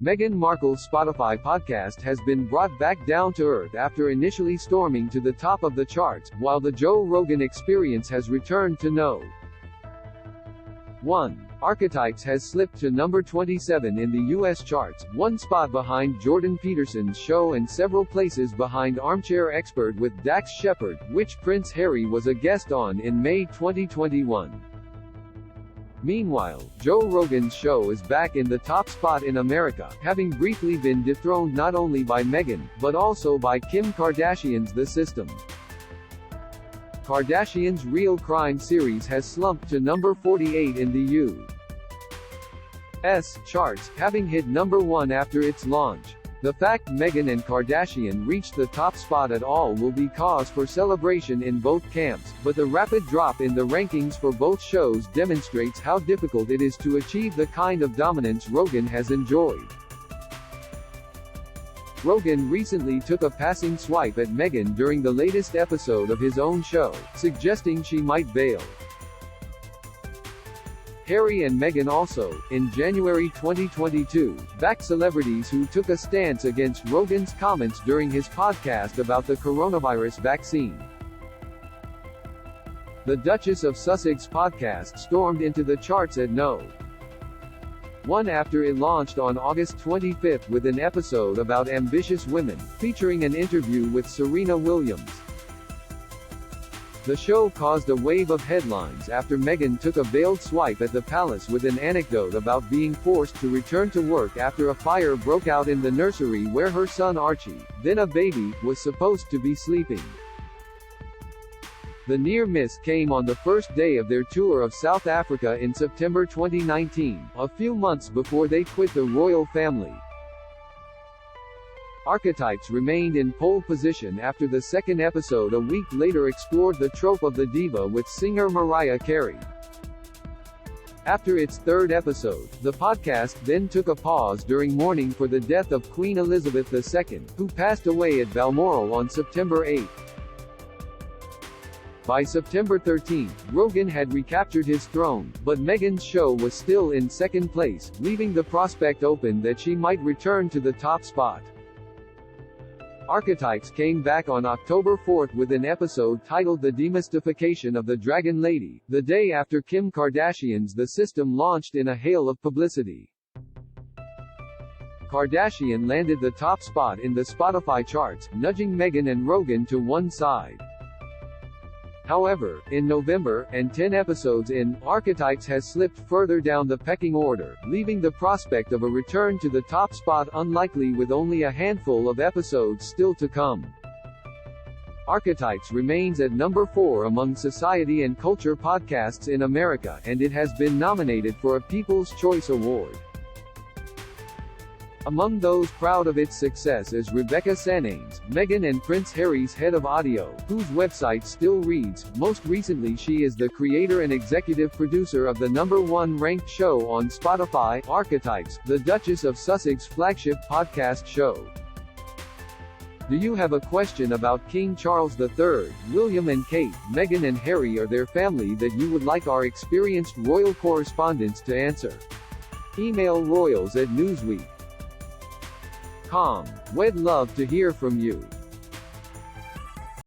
Meghan Markle's Spotify podcast has been brought back down to earth after initially storming to the top of the charts, while the Joe Rogan Experience has returned to no. 1. Archetypes has slipped to number 27 in the US charts, one spot behind Jordan Peterson's show and several places behind Armchair Expert with Dax Shepard, which Prince Harry was a guest on in May 2021. Meanwhile, Joe Rogan's show is back in the top spot in America, having briefly been dethroned not only by Meghan, but also by Kim Kardashian's The System. Kardashian's Real Crime series has slumped to number 48 in the U.S. charts, having hit number 1 after its launch. The fact Meghan and Kardashian reached the top spot at all will be cause for celebration in both camps, but the rapid drop in the rankings for both shows demonstrates how difficult it is to achieve the kind of dominance Rogan has enjoyed. Rogan recently took a passing swipe at Meghan during the latest episode of his own show, suggesting she might bail. Harry and Meghan also, in January 2022, backed celebrities who took a stance against Rogan's comments during his podcast about the coronavirus vaccine. The Duchess of Sussex podcast stormed into the charts at no. 1 after it launched on August 25 with an episode about ambitious women, featuring an interview with Serena Williams. The show caused a wave of headlines after Meghan took a veiled swipe at the palace with an anecdote about being forced to return to work after a fire broke out in the nursery where her son Archie, then a baby, was supposed to be sleeping. The near miss came on the first day of their tour of South Africa in September 2019, a few months before they quit the royal family. Archetypes remained in pole position after the second episode a week later explored the trope of the diva with singer Mariah Carey. After its third episode, the podcast then took a pause during mourning for the death of Queen Elizabeth II, who passed away at Balmoral on September 8. By September 13, Rogan had recaptured his throne, but Meghan's show was still in second place, leaving the prospect open that she might return to the top spot. Archetypes came back on October 4 with an episode titled The Demystification of the Dragon Lady, the day after Kim Kardashian's The System launched in a hail of publicity. Kardashian landed the top spot in the Spotify charts, nudging Meghan and Rogan to one side. However, in November, and 10 episodes in, Archetypes has slipped further down the pecking order, leaving the prospect of a return to the top spot unlikely with only a handful of episodes still to come. Archetypes remains at number 4 among society and culture podcasts in America, and it has been nominated for a People's Choice Award. Among those proud of its success is Rebecca Sananes, Meghan and Prince Harry's head of audio, whose website still reads. Most recently she is the creator and executive producer of the #1 ranked show on Spotify, Archetypes, the Duchess of Sussex flagship podcast show. Do you have a question about King Charles III, William and Kate, Meghan and Harry or their family that you would like our experienced royal correspondents to answer? Email royals@newsweek.com. We'd love to hear from you.